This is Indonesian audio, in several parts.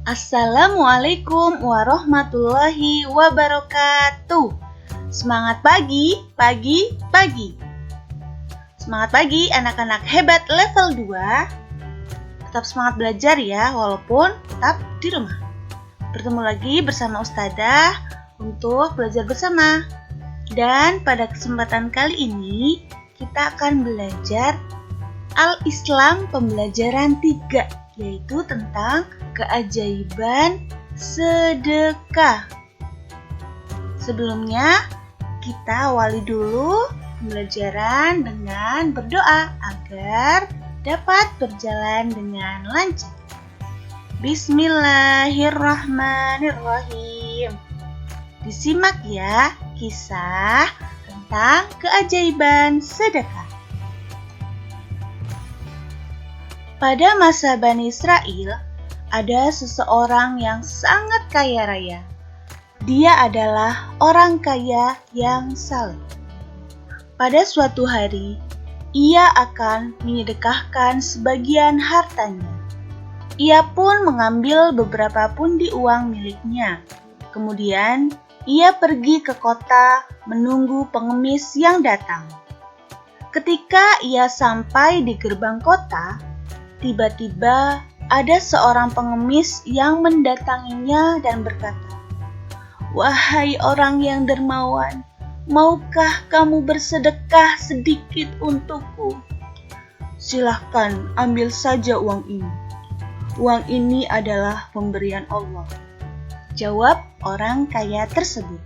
Assalamualaikum warahmatullahi wabarakatuh. Semangat pagi, pagi, pagi. Semangat pagi anak-anak hebat level 2. Tetap semangat belajar ya, walaupun tetap di rumah. Bertemu lagi bersama Ustadzah untuk belajar bersama. Dan pada kesempatan kali ini, kita akan belajar Al-Islam pembelajaran 3, yaitu tentang keajaiban sedekah. Sebelumnya, kita awali dulu pembelajaran dengan berdoa agar dapat berjalan dengan lancar. Bismillahirrahmanirrahim. Disimak ya kisah tentang keajaiban sedekah. Pada masa Bani Israel, ada seseorang yang sangat kaya raya. Dia adalah orang kaya yang saleh. Pada suatu hari, ia akan menyedekahkan sebagian hartanya. Ia pun mengambil beberapa pundi uang miliknya. Kemudian, ia pergi ke kota menunggu pengemis yang datang. Ketika ia sampai di gerbang kota, tiba-tiba ada seorang pengemis yang mendatanginya dan berkata, "Wahai orang yang dermawan, maukah kamu bersedekah sedikit untukku? Silahkan ambil saja uang ini. Uang ini adalah pemberian Allah," jawab orang kaya tersebut.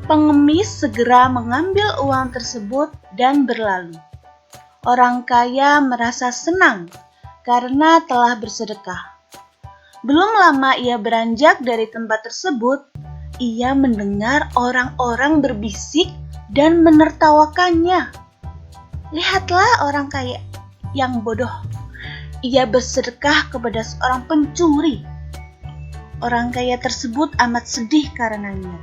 Pengemis segera mengambil uang tersebut dan berlalu. Orang kaya merasa senang karena telah bersedekah. Belum lama ia beranjak dari tempat tersebut, ia mendengar orang-orang berbisik dan menertawakannya. Lihatlah orang kaya yang bodoh. Ia bersedekah kepada seorang pencuri. Orang kaya tersebut amat sedih karenanya.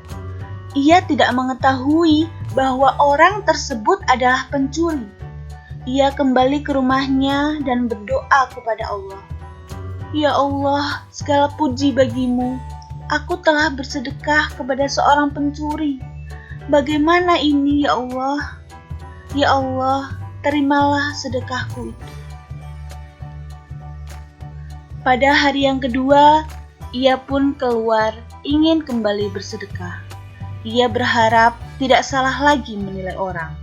Ia tidak mengetahui bahwa orang tersebut adalah pencuri. Ia kembali ke rumahnya dan berdoa kepada Allah. "Ya Allah, segala puji bagimu. Aku telah bersedekah kepada seorang pencuri. Bagaimana ini ya Allah? Ya Allah, terimalah sedekahku itu." Pada hari yang kedua, ia pun keluar ingin kembali bersedekah. Ia berharap tidak salah lagi menilai orang.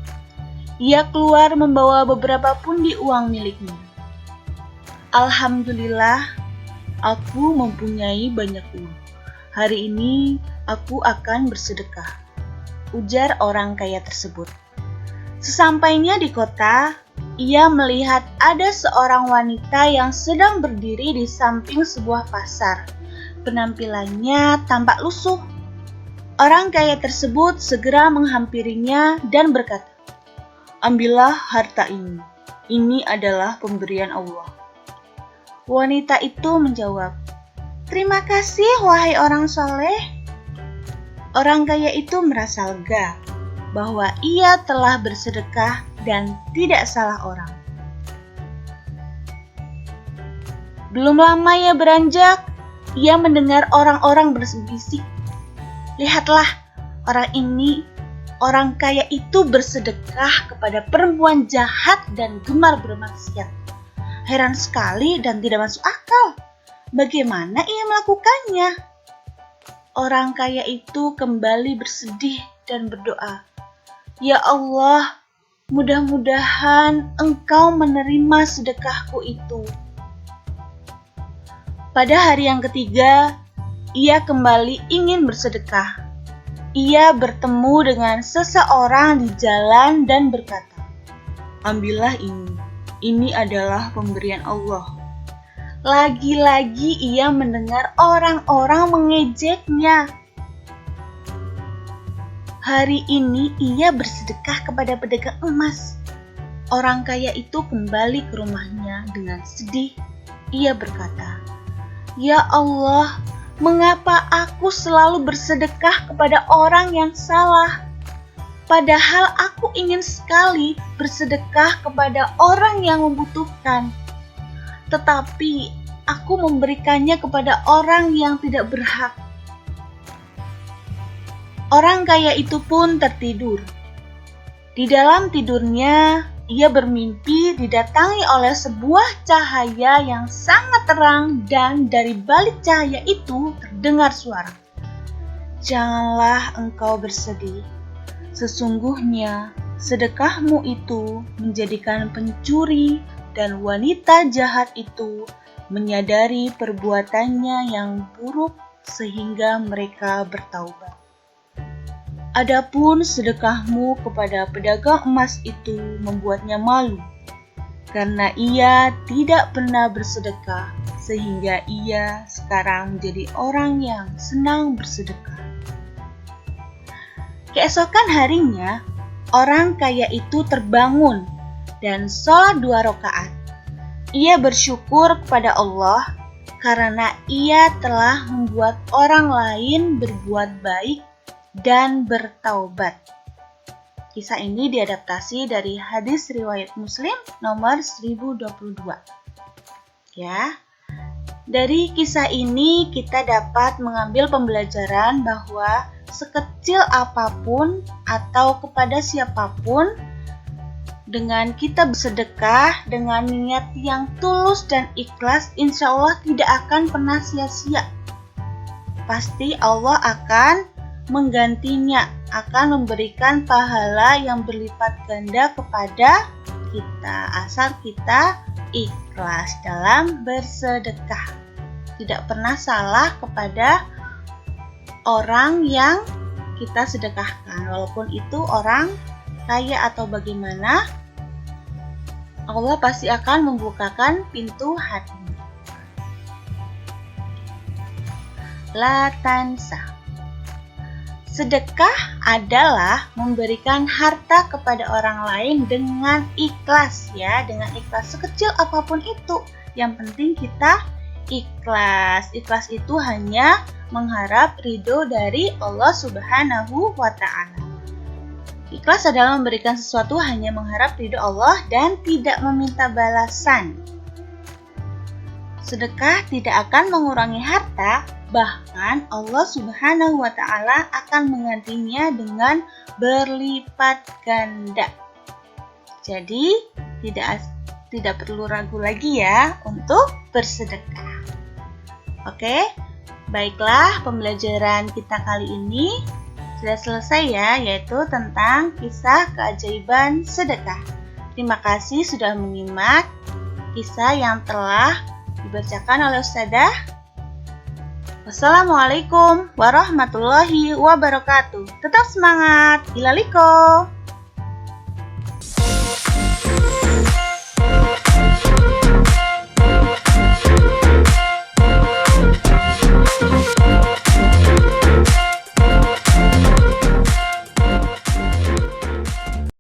Ia keluar membawa beberapa pundi uang miliknya. "Alhamdulillah, aku mempunyai banyak uang. Hari ini aku akan bersedekah," ujar orang kaya tersebut. Sesampainya di kota, ia melihat ada seorang wanita yang sedang berdiri di samping sebuah pasar. Penampilannya tampak lusuh. Orang kaya tersebut segera menghampirinya dan berkata, "Ambillah harta ini. Ini adalah pemberian Allah." Wanita itu menjawab, "Terima kasih wahai orang soleh." Orang kaya itu merasa lega bahwa ia telah bersedekah dan tidak salah orang. Belum lama ia beranjak, ia mendengar orang-orang berbisik, "Lihatlah, orang kaya itu bersedekah kepada perempuan jahat dan gemar bermaksiat. Heran sekali dan tidak masuk akal. Bagaimana ia melakukannya?" Orang kaya itu kembali bersedih dan berdoa, "Ya Allah, mudah-mudahan Engkau menerima sedekahku itu." Pada hari yang ketiga, ia kembali ingin bersedekah. Ia bertemu dengan seseorang di jalan dan berkata, "Ambillah ini. Ini adalah pemberian Allah." Lagi-lagi ia mendengar orang-orang mengejeknya. Hari ini ia bersedekah kepada pedagang emas. Orang kaya itu kembali ke rumahnya dengan sedih. Ia berkata, "Ya Allah, mengapa aku selalu bersedekah kepada orang yang salah? Padahal aku ingin sekali bersedekah kepada orang yang membutuhkan. Tetapi aku memberikannya kepada orang yang tidak berhak." Orang kaya itu pun tertidur. Di dalam tidurnya, ia bermimpi didatangi oleh sebuah cahaya yang sangat terang dan dari balik cahaya itu terdengar suara, "Janganlah engkau bersedih. Sesungguhnya sedekahmu itu menjadikan pencuri dan wanita jahat itu menyadari perbuatannya yang buruk sehingga mereka bertaubat. Adapun sedekahmu kepada pedagang emas itu membuatnya malu, karena ia tidak pernah bersedekah, sehingga ia sekarang menjadi orang yang senang bersedekah." Keesokan harinya, orang kaya itu terbangun dan sholat 2 rakaat. Ia bersyukur kepada Allah karena ia telah membuat orang lain berbuat baik dan bertaubat. Kisah ini diadaptasi dari hadis riwayat Muslim nomor 1022. Ya. Dari kisah ini kita dapat mengambil pembelajaran bahwa sekecil apapun atau kepada siapapun, dengan kita bersedekah dengan niat yang tulus dan ikhlas, insya Allah tidak akan pernah sia-sia. Pasti Allah akan menggantinya, akan memberikan pahala yang berlipat ganda kepada kita, asal kita ikhlas dalam bersedekah. Tidak pernah salah kepada orang yang kita sedekahkan, walaupun itu orang kaya atau bagaimana, Allah pasti akan membukakan pintu hatinya. La tansa. Sedekah adalah memberikan harta kepada orang lain dengan ikhlas, ya, dengan ikhlas sekecil apapun itu. Yang penting kita ikhlas. Ikhlas itu hanya mengharap ridho dari Allah Subhanahu wa Ta'ala. Ikhlas adalah memberikan sesuatu hanya mengharap ridho Allah dan tidak meminta balasan. Sedekah tidak akan mengurangi harta, bahkan Allah Subhanahu wa Ta'ala akan menggantinya dengan berlipat ganda. Jadi, tidak perlu ragu lagi ya untuk bersedekah. Oke, baiklah, pembelajaran kita kali ini sudah selesai ya, yaitu tentang kisah keajaiban sedekah. Terima kasih sudah menyimak kisah yang telah dibacakan oleh Ustadzah. Wassalamualaikum warahmatullahi wabarakatuh. Tetap semangat, ilaliko.